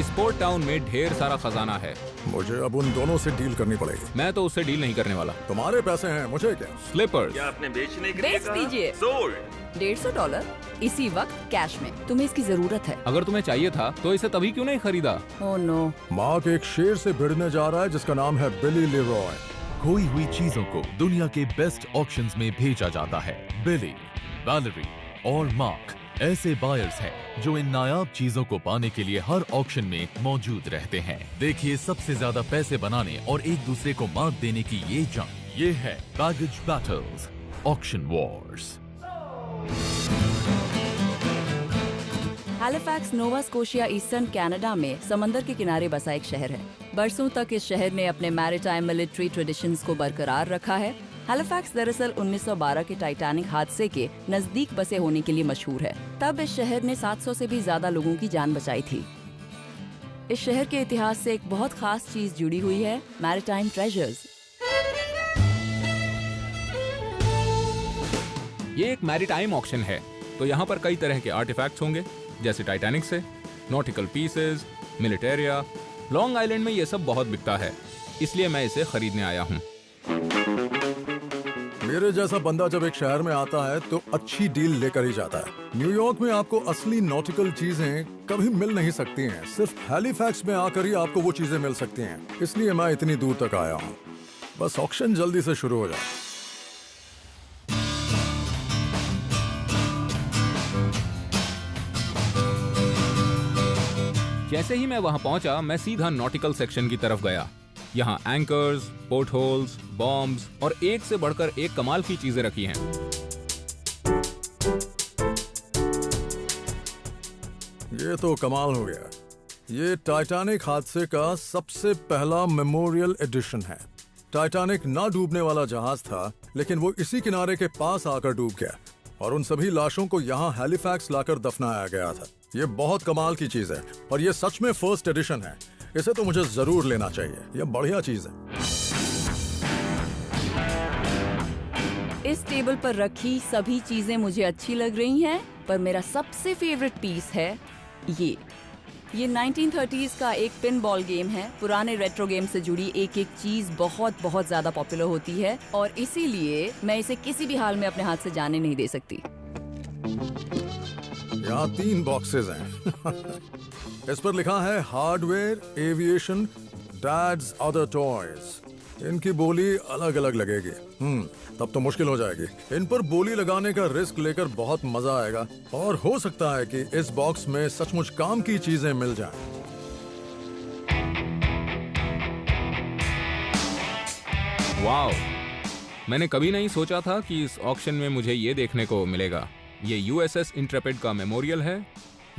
Sport town में ढेर सारा खजाना है। मुझे अब उन दोनों से डील करनी पड़ेगी। मैं तो उससे डील नहीं करने वाला। तुम्हारे पैसे हैं, मुझे क्या? स्लीपर्स। क्या आपने बेचने के लिए बेच दीजिए। सोल्ड। $150 इसी वक्त कैश में। तुम्हें इसकी जरूरत है। अगर तुम्हें चाहिए था तो इसे तभी क्यों नहीं खरीदा? Oh no. मार्क एक शेर से भिड़ने जा रहा है जिसका नाम है बिली लेरॉय। खोई हुई चीजों को दुनिया के बेस्ट ऑक्शंस में भेजा जाता है। बिली, वैलेरी और मार्क ऐसे बायर्स हैं जो इन नायाब चीजों को पाने के लिए हर ऑक्शन में मौजूद रहते हैं। देखिए सबसे ज्यादा पैसे बनाने और एक दूसरे को मात देने की ये जंग। ये है baggage battles, auction Wars. Halifax Nova Scotia eastern Canada में समंदर के किनारे बसा एक शहर है। बरसों तक इस शहर ने अपने मैरीटाइम मिलिट्री ट्रेडिशंस को बरकरार रखा है। हैलिफैक्स दरअसल 1912 के टाइटैनिक हादसे के नजदीक बसे होने के लिए मशहूर है। तब इस शहर ने 700 से भी ज्यादा लोगों की जान बचाई थी। इस शहर के इतिहास से एक बहुत खास चीज जुड़ी हुई है, मैरीटाइम ट्रेजर्स। ये एक मैरीटाइम ऑक्शन है, तो यहाँ पर कई तरह के आर्टिफैक्ट्स होंगे, जैसे टाइटैनिक से नॉटिकल पीसेस, मिलिटेरिया। लॉन्ग आइलैंड में ये सब बहुत बिकता है, इसलिए मैं इसे खरीदने आया हूँ। मेरे जैसा बंदा जब एक शहर में आता है तो अच्छी डील लेकर ही जाता है। न्यूयॉर्क में आपको असली नॉटिकल चीजें कभी मिल नहीं सकती हैं। सिर्फ हैलिफैक्स में आकर ही आपको वो चीजें मिल सकती हैं। इसलिए मैं इतनी दूर तक आया हूँ। बस ऑक्शन जल्दी से शुरू हो जाए। जैसे ही मैं वहां पहुंचा, मैं सीधा नॉटिकल सेक्शन की तरफ गया। यहाँ एंकर्स, पोर्ट होल्स, बॉम्ब्स और एक से बढ़कर एक कमाल की चीजें रखी हैं। ये तो कमाल हो गया। ये टाइटैनिक हादसे का सबसे पहला मेमोरियल एडिशन है। टाइटैनिक ना डूबने वाला जहाज था, लेकिन वो इसी किनारे के पास आकर डूब गया और उन सभी लाशों को यहाँ हैलिफैक्स लाकर दफनाया गया था। ये बहुत कमाल की चीज है और ये सच में फर्स्ट एडिशन है। इसे तो मुझे जरूर लेना चाहिए। ये बढ़िया चीज है। इस टेबल पर रखी सभी चीजें मुझे अच्छी लग रही हैं, पर मेरा सबसे फेवरेट पीस है ये 1930s का एक पिन बॉल गेम है। पुराने रेट्रो गेम से जुड़ी एक एक चीज बहुत बहुत ज्यादा पॉपुलर होती है और इसीलिए मैं इसे किसी भी हाल में अपने हाथ से जाने नहीं दे सकती। यहाँ 3 बॉक्सेस हैं। इस पर लिखा है hardware, aviation, dads other toys. इनकी बोली अलग अलग लगेगी। तब तो मुश्किल हो जाएगी। इन पर बोली लगाने का रिस्क लेकर बहुत मजा आएगा और हो सकता है कि इस बॉक्स में सचमुच काम की चीजें मिल जाएं। वाओ, मैंने कभी नहीं सोचा था कि इस ऑक्शन में मुझे ये देखने को मिलेगा। ये यूएसएस इंट्रेपिड का मेमोरियल है।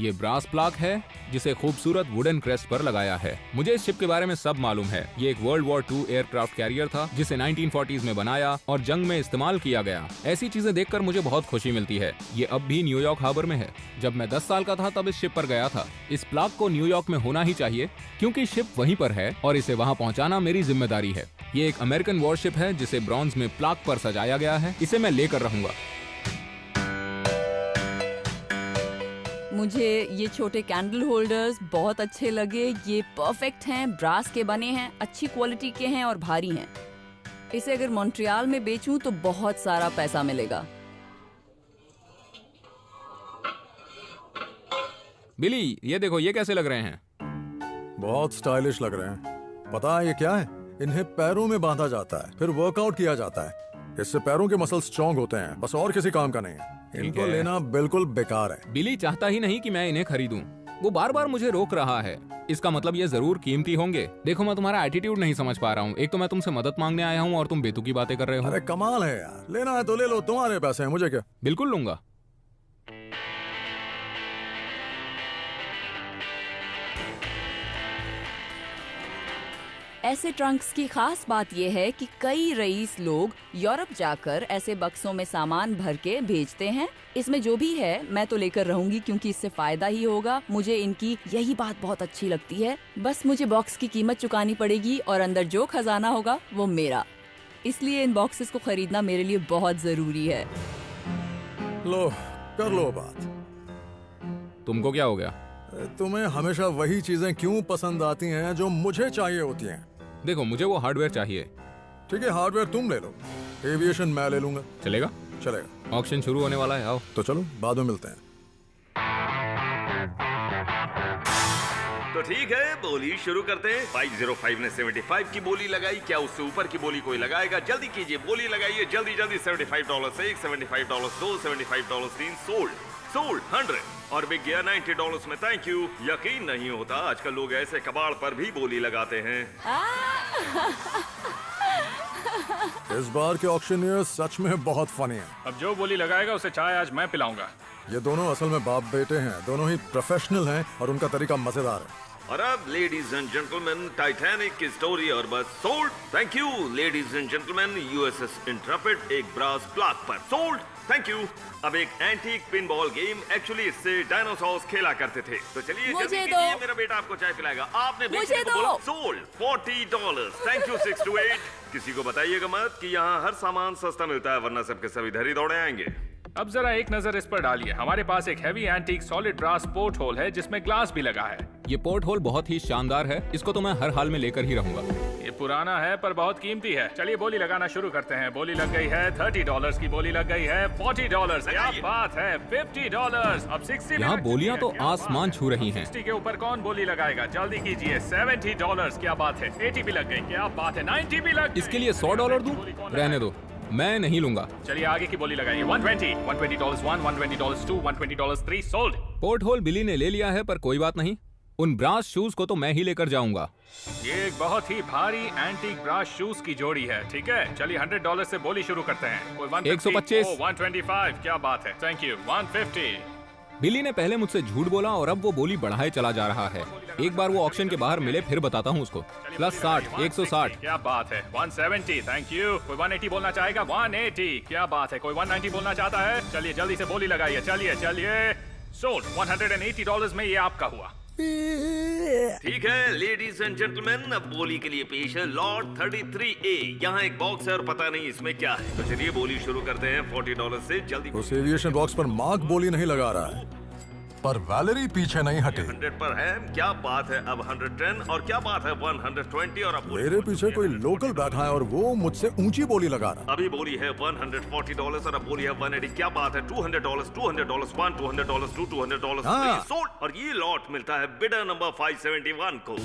ये ब्रास प्लाक है जिसे खूबसूरत वुडन क्रेस्ट पर लगाया है। मुझे इस शिप के बारे में सब मालूम है। ये एक वर्ल्ड वॉर 2 एयरक्राफ्ट कैरियर था जिसे 1940s में बनाया और जंग में इस्तेमाल किया गया। ऐसी चीजें देखकर मुझे बहुत खुशी मिलती है। ये अब भी न्यूयॉर्क हार्बर में है। जब मैं 10 साल का था तब इस शिप पर गया था। इस प्लाक को न्यूयॉर्क में होना ही चाहिए क्योंकि शिप वहीं पर है और इसे वहाँ पहुँचाना मेरी जिम्मेदारी है। ये एक अमेरिकन वॉरशिप है जिसे ब्रॉन्ज में प्लाक पर सजाया गया है। इसे मैं लेकर रहूंगा। मुझे ये छोटे कैंडल होल्डर्स बहुत अच्छे लगे। ये परफेक्ट हैं, ब्रास के बने हैं, अच्छी क्वालिटी के हैं और भारी हैं। इसे अगर मॉन्ट्रियल में बेचूं तो बहुत सारा पैसा मिलेगा। बिली, ये देखो, ये कैसे लग रहे हैं? बहुत स्टाइलिश लग रहे हैं। पता है ये क्या है? इन्हें पैरों में बांधा जाता है, फिर वर्कआउट किया जाता है। इससे पैरों के मसल स्ट्रॉन्ग होते हैं, बस और किसी काम का नहीं है। इनको लेना बिल्कुल बेकार है। बिली चाहता ही नहीं कि मैं इन्हें खरीदूं। वो बार बार मुझे रोक रहा है। इसका मतलब ये जरूर कीमती होंगे। देखो, मैं तुम्हारा एटीट्यूड नहीं समझ पा रहा हूँ। एक तो मैं तुमसे मदद मांगने आया हूँ और तुम बेतुकी बातें कर रहे हो। अरे कमाल है यार। लेना है तो ले लो, तुम्हारे पैसे हैं, मुझे क्या। बिल्कुल लूंगा। ऐसे ट्रंक्स की खास बात यह है कि कई रईस लोग यूरोप जाकर ऐसे बक्सों में सामान भर के भेजते हैं। इसमें जो भी है मैं तो लेकर रहूंगी क्योंकि इससे फायदा ही होगा। मुझे इनकी यही बात बहुत अच्छी लगती है। बस मुझे बॉक्स की कीमत चुकानी पड़ेगी और अंदर जो खजाना होगा वो मेरा। इसलिए इन बॉक्सेस को खरीदना मेरे लिए बहुत जरूरी है। लो, कर लो बात। तुमको क्या हो गया? तुम्हें हमेशा वही चीजें क्यों पसंद आती हैं जो मुझे चाहिए होती हैं? देखो, मुझे वो हार्डवेयर चाहिए। ठीक है, हार्डवेयर तुम ले लो, एविएशन मैं ले लूंगा। चलेगा? चलेगा। ऑक्शन शुरू होने वाला है, आओ। तो चलो बाद में मिलते हैं। तो ठीक है, बोली शुरू करते हैं। 505 ने 75 की बोली लगाई, क्या उससे ऊपर की बोली कोई लगाएगा? जल्दी कीजिए, बोली लगाइए जल्दी जल्दी। $75 से एक, $75 दो, $75 तीन, सोल्ड 100 और बिक गया $90 में। Thank you. यकीन नहीं होता, आजकल लोग ऐसे कबाड़ पर भी बोली लगाते हैं। इस बार के ऑक्शनियर सच में बहुत फनी है। अब जो बोली लगाएगा उसे चाय आज मैं पिलाऊंगा। ये दोनों असल में बाप बेटे हैं, दोनों ही प्रोफेशनल हैं और उनका तरीका मजेदार है। और अब लेडीज एंड जेंटलमैन, टाइटैनिक की स्टोरी और बस sold. Thank you ladies and gentleman, USS Intrepid एक ब्रास प्लाक पर सोल्ड। Thank you. अब एक एंटीक पिनबॉल गेम, एक्चुअली इससे डायनासोर्स खेला करते थे। तो चलिए मुझे जल्दी दो। कीजिए, मेरा बेटा आपको चाय पिलाएगा। आपने मुझे बेटे को दो। बोला सोल्ड $40। Thank you 6 to 8। किसी को बताइएगा मत कि यहाँ हर सामान सस्ता मिलता है, वरना सबके सभी इधर ही दौड़े आएंगे। अब जरा एक नजर इस पर डालिए। हमारे पास एक heavy antique solid brass porthole है जिसमें ग्लास भी लगा है। ये पोर्ट होल बहुत ही शानदार है, इसको तो मैं हर हाल में लेकर ही रहूंगा। ये पुराना है पर बहुत कीमती है। चलिए बोली लगाना शुरू करते हैं। बोली लग गई है $30 की, बोली लग गई है $40। क्या बात है, $50। अब 60 यहाँ बोलियां तो आसमान छू रही हैं। 60 के ऊपर कौन बोली लगाएगा? जल्दी कीजिए। $70। क्या बात है, 80 भी लग गई। क्या बात है, 90 भी लग गई। इसके लिए $100 दूं? रहने दो, मैं नहीं लूंगा। चलिए आगे की बोली लगाइए। $120, $120 1, $120 2, $120 3, सोल्ड। पोर्ट होल बिली ने ले लिया है, पर कोई बात नहीं, उन ब्रास शूज को तो मैं ही लेकर जाऊंगा। ये एक बहुत ही भारी एंटीक ब्रास शूज की जोड़ी है। ठीक है, चलिए $100 से बोली शुरू करते हैं। कोई 125। 125। क्या बात है, थैंक यू। 150। बिली ने पहले मुझसे झूठ बोला और अब वो बोली बढ़ाए चला जा रहा है। एक बार वो ऑक्शन के बाहर मिले फिर बताता हूँ उसको। प्लस 60, 160। क्या बात है, 170। Thank you. कोई 180 बोलना चाहेगा? 180। क्या बात है, कोई 190 बोलना चाहता है? चलिए जल्दी से बोली लगाइए। चलिए सोल्ड। $180 में ये आपका हुआ। ठीक है लेडीज एंड जेंटलमैन, अब बोली के लिए पेश है लॉर्ड 33A। यहाँ एक बॉक्स है और पता नहीं इसमें क्या है। तो चलिए बोली शुरू करते हैं $40 से। जल्दी। उस एविएशन बॉक्स पर मार्क बोली नहीं लगा रहा है, पर वैलेरी पीछे नहीं हटी। 100 पर है। क्या बात है, अब 110 और क्या बात है 120 और अब मेरे पीछे कोई लोकल बैठा है और वो मुझसे ऊंची बोली लगा रहा है। अभी बोली है $140 और अब बोली है 180। क्या बात है, $200 $200 1, $200 2, $200 हाँ। 3 सोल्ड। और ये लॉट मिलता है बिडर नंबर 571 को।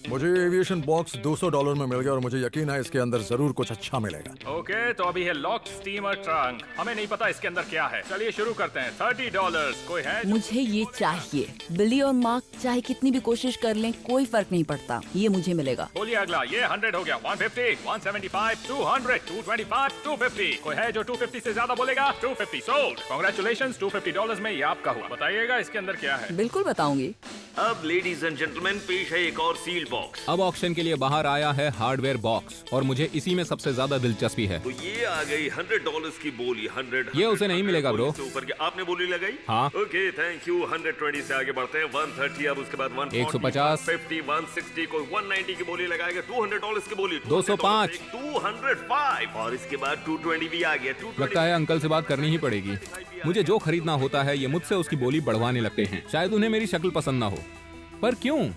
मुझे एविएशन बॉक्स $200 में मिल गया और मुझे यकीन है इसके अंदर जरूर कुछ अच्छा मिलेगा। ओके, तो अभी है लॉक स्टीमर ट्रंक। हमें नहीं पता इसके अंदर क्या है। चलिए शुरू करते हैं। $30। कोई है? मुझे ये चाहिए। बिली और मार्क चाहे कितनी भी कोशिश कर लें, कोई फर्क नहीं पड़ता, ये मुझे मिलेगा। बोलिए अगला। ये 100 हो गया। 150, 175, 200, 225, 250। कोई है जो 250 से ज्यादा बोलेगा? 250 सोल्ड। कांग्रेचुलेशंस, $250 में ये आपका हुआ। बताइएगा इसके अंदर क्या है। बिल्कुल बताऊंगी। अब लेडीज एंड जेंटलमैन पेश है एक और सील बॉक्स। अब ऑक्शन के लिए बाहर आया है हार्डवेयर बॉक्स और मुझे इसी में सबसे ज्यादा दिलचस्पी है। तो ये आ गई $100 की बोली। 100 ये उसे नहीं मिलेगा ब्रो। से ऊपर की आपने बोली लगाई? हाँ। Okay thank you. 120 से आगे बढ़ते हैं। 130, अब उसके बाद 140, 150, 150, 160, कोई 190 की बोली लगाएगा। $200 की बोली। 205, 205 और इसके बाद 220 भी आ गया। 220 लगता है अंकल से बात करनी ही पड़ेगी। मुझे जो खरीदना होता है ये मुझसे उसकी बोली बढ़वाने लगते हैं। शायद उन्हें मेरी शक्ल पसंद ना हो, पर क्यों?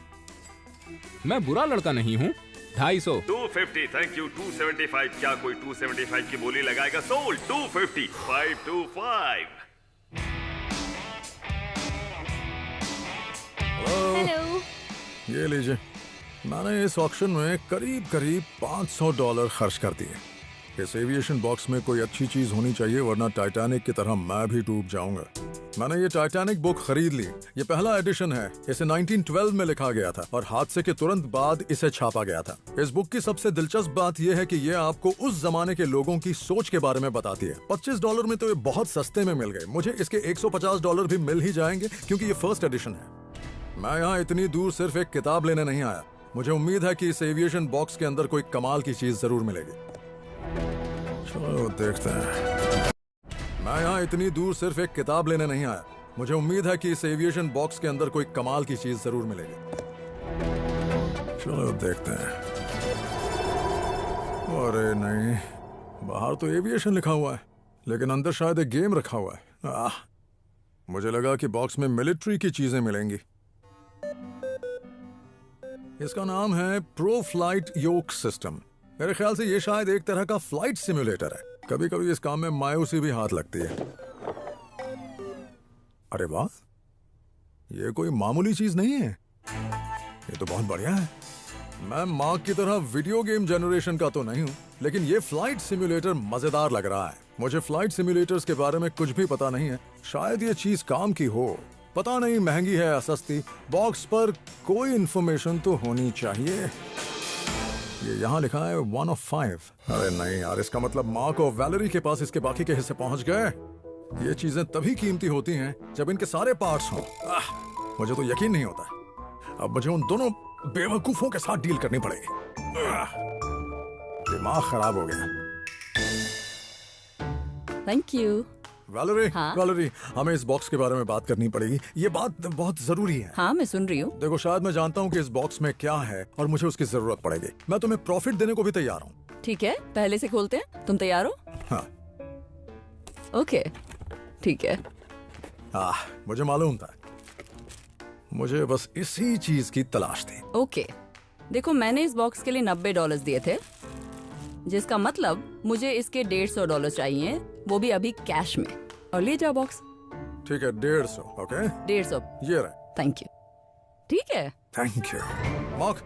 मैं बुरा लड़का नहीं हूँ। 250, 250 थैंक यू। 275, क्या कोई 275 की बोली लगाएगा? सोल्ड। 250, 525। हेलो, ये लीजिए। मैंने इस ऑक्शन में करीब $500 खर्च कर दिए। इस एविएशन बॉक्स में कोई अच्छी चीज होनी चाहिए, वरना टाइटैनिक की तरह मैं भी डूब जाऊंगा। मैंने ये टाइटैनिक बुक खरीद ली। ये पहला एडिशन है। इसे 1912 में लिखा गया था और हादसे के तुरंत बाद इसे छापा गया था। इस बुक की सबसे दिलचस्प बात यह है कि ये आपको उस जमाने के लोगों की सोच के बारे में बताती है। $25 में तो ये बहुत सस्ते में मिल गए। मुझे इसके $150 भी मिल ही जाएंगे क्योंकि ये फर्स्ट एडिशन है। मैं यहाँ इतनी दूर सिर्फ एक किताब लेने नहीं आया। मुझे उम्मीद है कि इस एविएशन बॉक्स के अंदर कोई कमाल की चीज जरूर मिलेगी। चलो देखते हैं। मैं यहाँ इतनी दूर सिर्फ एक किताब लेने नहीं आया। मुझे उम्मीद है कि इस एविएशन बॉक्स के अंदर कोई कमाल की चीज जरूर मिलेगी। चलो देखते हैं। अरे नहीं, बाहर तो एविएशन लिखा हुआ है, लेकिन अंदर शायद एक गेम रखा हुआ है। मुझे लगा कि बॉक्स में मिलिट्री की चीजें मिलेंगी। इसका नाम है प्रो फ्लाइट योक सिस्टम। मेरे ख्याल से ये शायद एक तरह का फ्लाइट सिम्युलेटर है। कभी कभी इस काम में मायूसी भी हाथ लगती है। अरे वाह, ये कोई मामूली चीज नहीं है, ये तो बहुत बढ़िया है। मैं मार्क की तरह वीडियो गेम जनरेशन का तो नहीं हूँ, लेकिन ये फ्लाइट सिम्युलेटर मजेदार लग रहा है। मुझे फ्लाइट सिम्युलेटर्स के बारे में कुछ भी पता नहीं है। शायद ये चीज काम की हो, पता नहीं महंगी है या सस्ती। बॉक्स पर कोई इंफॉर्मेशन तो होनी चाहिए। ये यहाँ लिखा है 1 of 5। अरे नहीं यार, इसका मतलब मार्क और वैलेरी के पास इसके बाकी के हिस्से पहुंच गए। ये चीजें तभी कीमती होती हैं जब इनके सारे पार्ट्स हों। मुझे तो यकीन नहीं होता। अब मुझे उन दोनों बेवकूफों के साथ डील करनी पड़ेगी। दिमाग खराब हो गया। Thank you. वैलेरी, हाँ? वैलेरी, हमें इस बॉक्स के बारे में बात करनी पड़ेगी। ये बात बहुत जरूरी है। हाँ, मैं सुन रही हूँ। देखो, शायद मैं जानता हूँ कि इस बॉक्स में क्या है और मुझे उसकी जरूरत पड़ेगी। मैं तुम्हें प्रॉफिट देने को भी तैयार हूँ। ठीक है, पहले से खोलते हैं। तुम तैयार हो? हाँ। ओके, ठीक है। मुझे मालूम था। मुझे बस इसी चीज की तलाश थी। ओके, देखो मैंने इस बॉक्स के लिए $90 दिए थे, जिसका मतलब मुझे इसके $150 चाहिए, वो भी अभी कैश में। और ले जाओ बॉक्स। ठीक है, 150। ओके, 150। ये रहे। Thank you. ठीक है। Thank you. मार्क,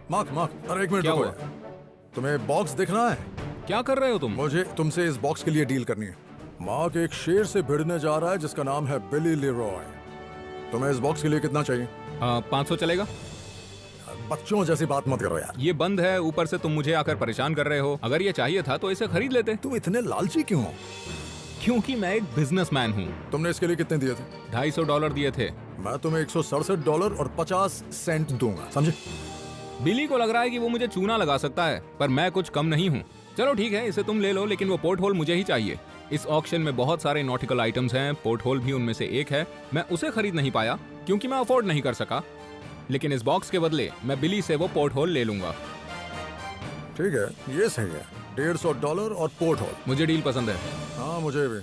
अरे एक मिनट क्या रुको हुआ? यार। तुम्हें बॉक्स दिखना है? क्या कर रहे हो तुम? मुझे तुमसे इस बॉक्स के लिए डील करनी है। मार्क एक शेर से भिड़ने जा रहा है जिसका नाम है बिली लेरॉय। तुम्हें इस बॉक्स के लिए कितना चाहिए? 500 चलेगा? बच्चों जैसी बात मत करो यार। ये बंद है, ऊपर से तुम मुझे आकर परेशान कर रहे हो। अगर ये चाहिए था तो इसे खरीद लेते। तुम इतने लालची क्यों हो? क्योंकि मैं एक बिजनेसमैन हूँ। तुमने इसके लिए कितने दिए थे? $250 दिए थे। मैं तुम्हें $167.50 दूंगा, समझे? बिली को लग रहा है कि वो मुझे चूना लगा सकता है, पर मैं कुछ कम नहीं हूँ। चलो ठीक है, इसे तुम ले लो, लेकिन वो पोर्ट होल मुझे ही चाहिए। इस ऑक्शन में बहुत सारे नॉटिकल आइटम्स हैं, पोर्ट होल भी उनमें से एक है। मैं उसे खरीद नहीं पाया क्योंकि मैं अफोर्ड नहीं कर सका, लेकिन इस बॉक्स के बदले मैं बिली से वो पोर्ट होल ले लूंगा। ठीक है, ये सही है। $150 और पोर्ट होल। मुझे डील पसंद है। हाँ, मुझे भी।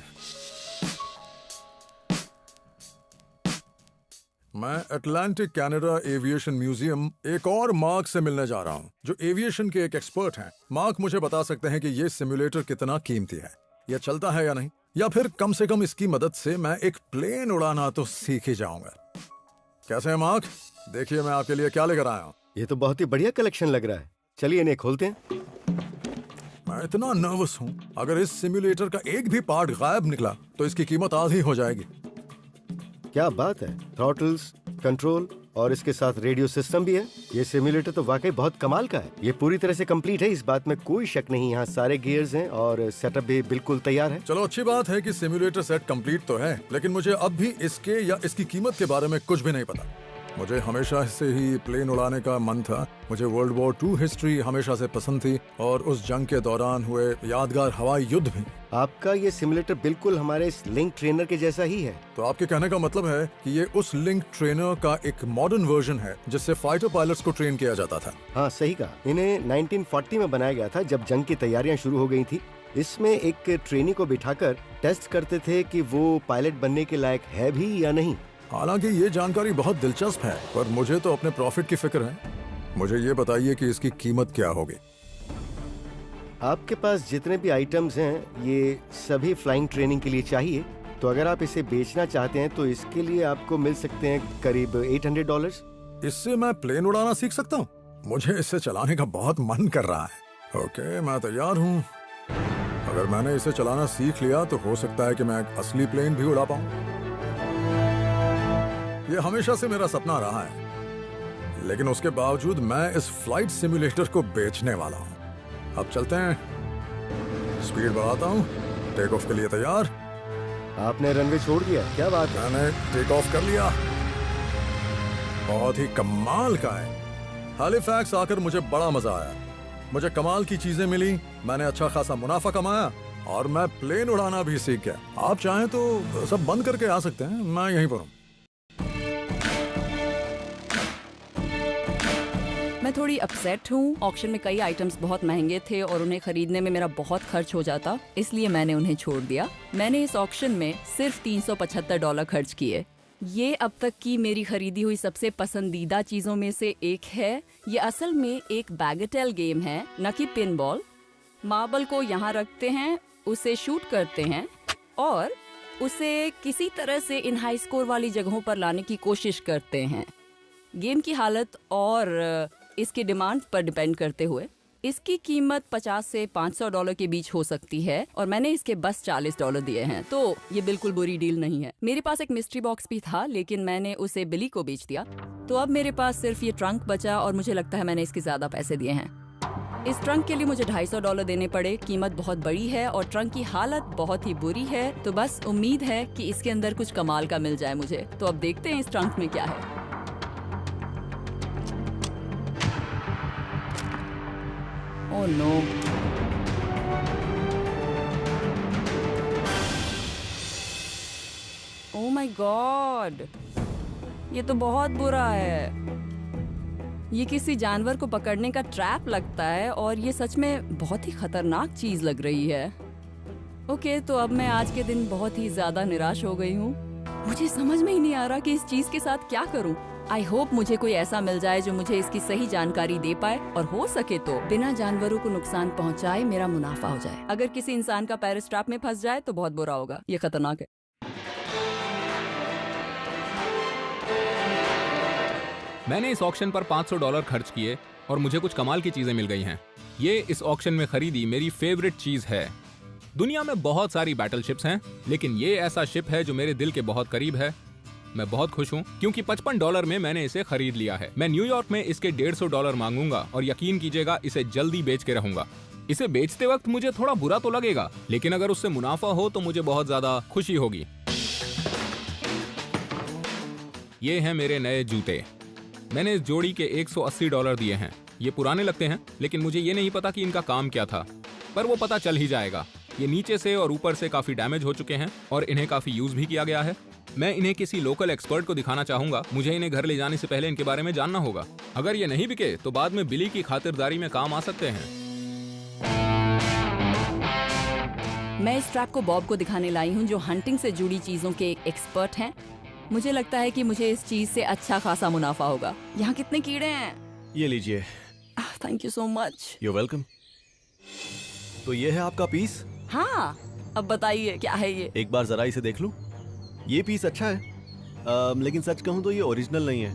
मैं अटलांटिक कनाडा एविएशन म्यूजियम एक और मार्क से मिलने जा रहा हूँ, जो एविएशन के एक एक्सपर्ट हैं। मार्क मुझे बता सकते हैं कि ये सिम्युलेटर कितना कीमती है, यह चलता है या नहीं, या फिर कम से कम इसकी मदद से मैं एक प्लेन उड़ाना तो सीख ही जाऊंगा। कैसे है मार्क? देखिए मैं आपके लिए क्या लेकर आया हूँ। ये तो बहुत ही बढ़िया कलेक्शन लग रहा है। चलिए इन्हें खोलते हैं। मैं इतना नर्वस हूँ, अगर इस सिम्युलेटर का एक भी पार्ट गायब निकला तो इसकी कीमत आधी हो जाएगी। क्या बात है, थ्रॉटल्स, कंट्रोल और इसके साथ रेडियो सिस्टम भी है। ये सिम्युलेटर तो वाकई बहुत कमाल का है। ये पूरी तरह से कंप्लीट है, इस बात में कोई शक नहीं। यहाँ सारे गियर्स हैं और सेटअप भी बिल्कुल तैयार है। चलो अच्छी बात है कि सिम्युलेटर सेट कंप्लीट तो है, लेकिन मुझे अब भी इसके या इसकी कीमत के बारे में कुछ भी नहीं पता। मुझे हमेशा से ही प्लेन उड़ाने का मन था। मुझे वर्ल्ड वॉर 2 हिस्ट्री हमेशा से पसंद थी और उस जंग के दौरान हुए यादगार हवाई युद्ध भी। आपका ये सिम्युलेटर बिल्कुल हमारे इस लिंक ट्रेनर के जैसा ही है। तो आपके कहने का मतलब है कि ये उस लिंक ट्रेनर का एक मॉडर्न वर्जन है जिससे फाइटर पायलट्स को ट्रेन किया जाता था। हाँ सही कहा। इन्हें 1940 में बनाया गया था, जब जंग की तैयारियां शुरू हो गई थी। इसमें एक ट्रेनी को बिठाकर टेस्ट करते थे कि वो पायलट बनने के लायक है भी या नहीं। हालांकि ये जानकारी बहुत दिलचस्प है, पर मुझे तो अपने प्रॉफिट की फिक्र है। मुझे ये बताइए कि इसकी कीमत क्या होगी। आपके पास जितने भी आइटम्स हैं ये सभी फ्लाइंग ट्रेनिंग के लिए चाहिए, तो अगर आप इसे बेचना चाहते हैं तो इसके लिए आपको मिल सकते हैं करीब $800। इससे मैं प्लेन उड़ाना सीख सकता हूँ? मुझे इसे चलाने का बहुत मन कर रहा है। ओके, मैं तैयार हूँ। अगर मैंने इसे चलाना सीख लिया तो हो सकता है कि मैं एक असली प्लेन भी उड़ा पाऊँ। ये हमेशा से मेरा सपना रहा है, लेकिन उसके बावजूद मैं इस फ्लाइट सिम्युलेटर को बेचने वाला हूँ। अब चलते हैं, स्पीड बढ़ाता हूँ। टेक ऑफ के लिए तैयार? आपने रनवे छोड़ दिया? क्या बात है। मैंने टेक ऑफ कर लिया। बहुत ही कमाल का है। हैलिफैक्स आकर मुझे बड़ा मजा आया। मुझे कमाल की चीजें मिली, मैंने अच्छा खासा मुनाफा कमाया और मैं प्लेन उड़ाना भी सीख गया। आप चाहें तो सब बंद करके आ सकते हैं, मैं यहीं पर हूँ। मैं थोड़ी अपसेट हूँ। ऑक्शन में कई आइटम्स बहुत महंगे थे और उन्हें खरीदने में मेरा बहुत खर्च हो जाता, इसलिए मैंने उन्हें छोड़ दिया। मैंने इस ऑक्शन में सिर्फ $375 खर्च किए। ये अब तक की मेरी खरीदी हुई सबसे पसंदीदा चीजों में से एक है। ये असल में एक बैगेटेल गेम है, न कि पिन बॉल। मार्बल को यहाँ रखते हैं, उसे शूट करते हैं और उसे किसी तरह से इन हाई स्कोर वाली जगहों पर लाने की कोशिश करते हैं। गेम की हालत और इसकी डिमांड पर डिपेंड करते हुए इसकी कीमत $50 से $500 के बीच हो सकती है और मैंने इसके बस $40 दिए हैं, तो ये बिल्कुल बुरी डील नहीं है। मेरे पास एक मिस्ट्री बॉक्स भी था, लेकिन मैंने उसे बिली को बेच दिया, तो अब मेरे पास सिर्फ ये ट्रंक बचा और मुझे लगता है मैंने इसके ज्यादा पैसे दिए हैं। इस ट्रंक के लिए मुझे $250 देने पड़े। कीमत बहुत बड़ी है और ट्रंक की हालत बहुत ही बुरी है, तो बस उम्मीद है कि इसके अंदर कुछ कमाल का मिल जाए मुझे। तो अब देखते हैं इस ट्रंक में क्या है। Oh no, oh my god, ये तो बहुत बुरा है। ये किसी जानवर को पकड़ने का ट्रैप लगता है और ये सच में बहुत ही खतरनाक चीज लग रही है। ओके, तो अब मैं आज के दिन बहुत ही ज्यादा निराश हो गई हूँ। मुझे समझ में ही नहीं आ रहा कि इस चीज के साथ क्या करूँ। आई होप मुझे कोई ऐसा मिल जाए जो मुझे इसकी सही जानकारी दे पाए और हो सके तो बिना जानवरों को नुकसान पहुँचाए मेरा मुनाफा हो जाए। अगर किसी इंसान का पैर स्ट्रैप में फंस जाए तो बहुत बुरा होगा, ये खतरनाक है। मैंने इस ऑक्शन पर $500 खर्च किए और मुझे कुछ कमाल की चीजें मिल गई हैं। ये इस ऑक्शन में खरीदी मेरी फेवरेट चीज है। दुनिया में बहुत सारी बैटलशिप्स हैं, लेकिन ये ऐसा शिप है जो मेरे दिल के बहुत करीब है। मैं बहुत खुश हूँ क्योंकि $55 में मैंने इसे खरीद लिया है। मैं न्यूयॉर्क में इसके $150 मांगूंगा और यकीन कीजिएगा इसे जल्दी बेच के रहूंगा। इसे बेचते वक्त मुझे थोड़ा बुरा तो लगेगा, लेकिन अगर उससे मुनाफा हो तो मुझे बहुत ज्यादा खुशी होगी। ये हैं मेरे नए जूते। मैंने इस जोड़ी के $180 दिए हैं। ये पुराने लगते हैं, लेकिन मुझे ये नहीं पता कि इनका काम क्या था, पर वो पता चल ही जाएगा। ये नीचे से और ऊपर से काफी डैमेज हो चुके हैं और इन्हें काफी यूज भी किया गया है। मैं इन्हें किसी लोकल एक्सपर्ट को दिखाना चाहूंगा। मुझे इन्हें घर ले जाने से पहले इनके बारे में जानना होगा। अगर ये नहीं बिके तो बाद में बिली की खातिरदारी में काम आ सकते हैं। मैं इस ट्रैप को बॉब को दिखाने लाई हूँ, जो हंटिंग से जुड़ी चीजों के एक एक्सपर्ट हैं। मुझे लगता है कि मुझे इस चीज से अच्छा खासा मुनाफा होगा। यहाँ कितने कीड़े हैं? ये लीजिए। Thank you so much. You welcome. तो ये है आपका पीस? हाँ, अब बताइए क्या है ये? एक बार जरा इसे देख लूं। ये पीस अच्छा है, लेकिन सच कहूं तो ये ओरिजिनल नहीं है।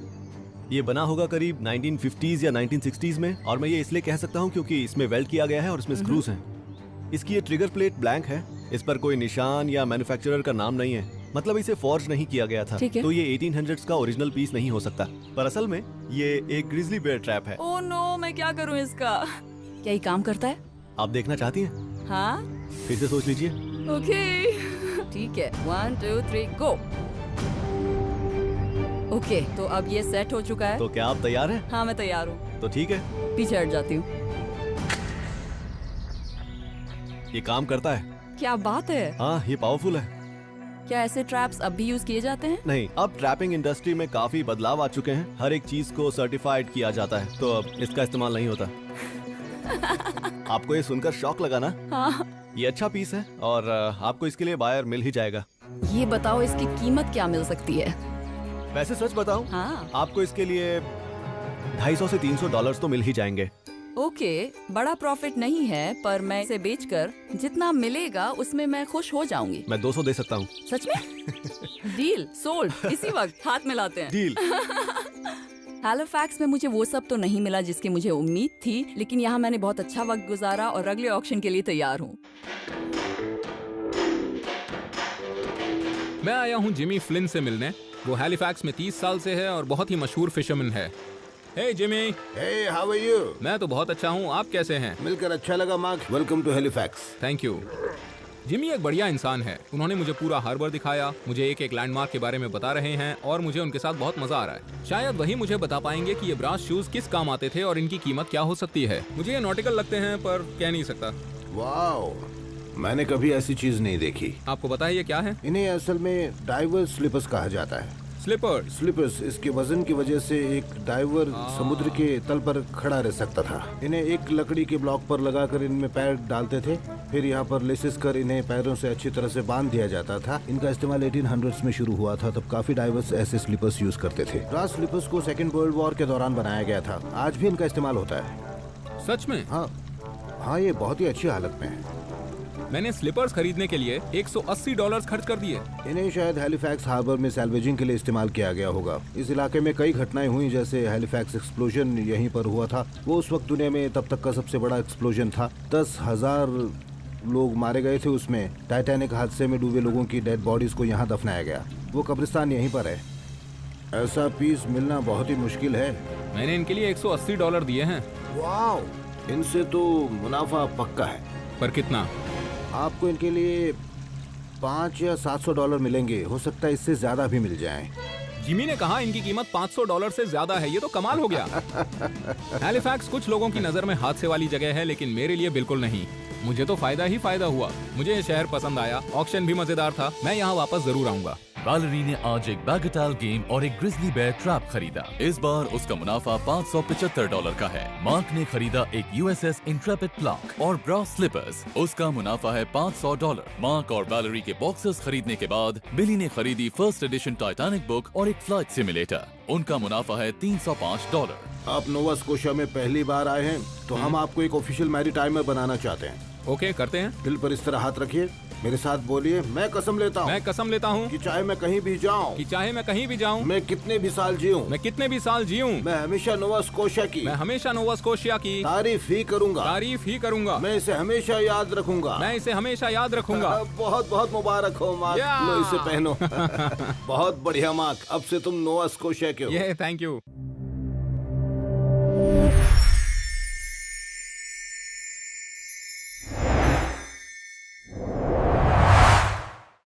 ये बना होगा करीब 1950s या 1960s में, और मैं ये इसलिए कह सकता हूं क्योंकि इसमें वेल्ड किया गया है और इसमें स्क्रूज हैं। इसकी ये ट्रिगर प्लेट ब्लैंक है, इस पर कोई निशान या मैन्युफैक्चरर का नाम नहीं है, मतलब इसे फॉर्ज नहीं किया गया था। तो ये 1800s का ओरिजिनल पीस नहीं हो सकता, पर असल में ये एक ग्रिजली बेयर ट्रैप है। ओह नो, मैं क्या करूं इसका? क्या ये काम करता है? आप देखना चाहती हैं? हाँ, फिर से सोच लीजिए। ओके, ठीक है। 1 2 3 गो। ओके, तो अब ये सेट हो चुका है। तो क्या आप तैयार हैं? हाँ, मैं तैयार हूँ। तो ठीक है, पीछे हट जाती हूँ। ये काम करता है। क्या बात है? हाँ, ये पावरफुल है। क्या ऐसे ट्रैप्स अब भी यूज किए जाते हैं? नहीं, अब ट्रैपिंग इंडस्ट्री में काफी बदलाव आ चुके हैं। हर एक चीज को सर्टिफाइड किया जाता है, तो अब इसका इस्तेमाल नहीं होता। आपको ये सुनकर शॉक लगा ना? हाँ। ये अच्छा पीस है और आपको इसके लिए बायर मिल ही जाएगा। ये बताओ, इसकी कीमत क्या मिल सकती है? वैसे सच बताऊं, हाँ। आपको इसके लिए $250 से $300 तो मिल ही जाएंगे। ओके, बड़ा प्रॉफिट नहीं है, पर मैं इसे बेचकर जितना मिलेगा उसमें मैं खुश हो जाऊंगी। मैं 200 दे सकता हूँ। सच में? Deal sold. इसी वक्त हाथ मिलाते हैं। डील। हैलिफैक्स में मुझे वो सब तो नहीं मिला जिसकी मुझे उम्मीद थी, लेकिन यहाँ मैंने बहुत अच्छा वक्त गुजारा और अगले ऑक्शन के लिए तैयार हूँ। मैं आया हूँ जिमी फ्लिन से मिलने। वो हैलिफैक्स में 30 साल से है और बहुत ही मशहूर फिशरमैन है। Hey Jimmy. Hey, how are you? मैं तो बहुत अच्छा हूँ, आप कैसे हैं? मिलकर अच्छा लगा Mark. Welcome to Halifax. Thank you. Jimmy एक बढ़िया इंसान है। उन्होंने मुझे पूरा हार्बर दिखाया, मुझे एक एक लैंडमार्क के बारे में बता रहे हैं और मुझे उनके साथ बहुत मजा आ रहा है। शायद वही मुझे बता पाएंगे कि ये ब्रास शूज किस काम आते थे और इनकी कीमत क्या हो सकती है। मुझे ये नॉटिकल लगते हैं, पर कह नहीं सकता। वाओ, मैंने कभी ऐसी चीज नहीं देखी। आपको पता है ये क्या है? इन्हें असल में डाइवर स्लीपर्स कहा जाता है। स्लीपर्स। स्लीपर्स, इसके वजन की वजह से एक डाइवर समुद्र के तल पर खड़ा रह सकता था। इन्हें एक लकड़ी के ब्लॉक पर लगाकर इनमें पैर डालते थे, फिर यहाँ पर लेसेस कर इन्हें पैरों से अच्छी तरह से बांध दिया जाता था। इनका इस्तेमाल 1800s में शुरू हुआ था, तब काफी डाइवर्स ऐसे स्लीपर्स यूज करते थे। ब्रास स्लीपर्स को सेकेंड वर्ल्ड वॉर के दौरान बनाया गया था, आज भी इनका इस्तेमाल होता है। सच में? हाँ, ये बहुत ही अच्छी हालत में है। मैंने स्लीपर्स खरीदने के लिए $180 खर्च कर दिए। इन्हें शायद हैलिफैक्स हार्बर में सैल्वेजिंग के लिए इस्तेमाल किया गया होगा। इस इलाके में कई घटनाएं हुई, जैसे हैलिफैक्स एक्सप्लोजन यहीं पर हुआ था। वो उस वक्त दुनिया में तब तक का सबसे बड़ा एक्सप्लोजन था। 10,000 लोग मारे गए थे उसमें। टाइटैनिक हादसे में डूबे लोगों की डेड बॉडीज को यहाँ दफनाया गया। वो कब्रिस्तान यहीं पर है। ऐसा पीस मिलना बहुत ही मुश्किल है। मैंने इनके लिए $180 दिए हैं। वाओ, इनसे तो मुनाफा पक्का है। पर कितना? आपको इनके लिए $500 या $700 मिलेंगे, हो सकता है इससे ज्यादा भी मिल जाएं। जिमी ने कहा इनकी कीमत $500 से ज्यादा है, ये तो कमाल हो गया। हैलिफैक्स कुछ लोगों की नजर में हादसे वाली जगह है, लेकिन मेरे लिए बिल्कुल नहीं। मुझे तो फायदा ही फायदा हुआ। मुझे ये शहर पसंद आया, ऑक्शन भी मजेदार था। मैं यहाँ वापस जरूर आऊंगा। वैलेरी ने आज एक बैगेटाल गेम और एक ग्रिजली बेयर ट्रैप खरीदा। इस बार उसका मुनाफा $575 का है। मार्क ने खरीदा एक USS इंट्रेपिड प्लाक और ब्रास स्लीपर्स। उसका मुनाफा है $500। मार्क और वैलेरी के बॉक्सेस खरीदने के बाद बिली ने खरीदी फर्स्ट एडिशन टाइटैनिक बुक और एक फ्लाइट सिमुलेटर। उनका मुनाफा है $305। आप नोवा स्कोशिया में पहली बार आए हैं, तो हम आपको एक ऑफिशियल मैरीटाइमर बनाना चाहते हैं। ओके, करते हैं। दिल पर इस तरह हाथ रखिए, मेरे साथ बोलिए, मैं कसम लेता हूँ। मैं कसम लेता हूँ कि चाहे मैं कहीं भी जाऊँ, मैं कितने भी साल जीऊँ, मैं हमेशा नोवा स्कोशिया की तारीफ ही करूँगा। मैं इसे हमेशा याद रखूंगा। बहुत बहुत मुबारक हो मार्क। लो इसे पहनो। बहुत बढ़िया मार्क, अब से तुम नोवा स्कोशिया के हो। Thank you.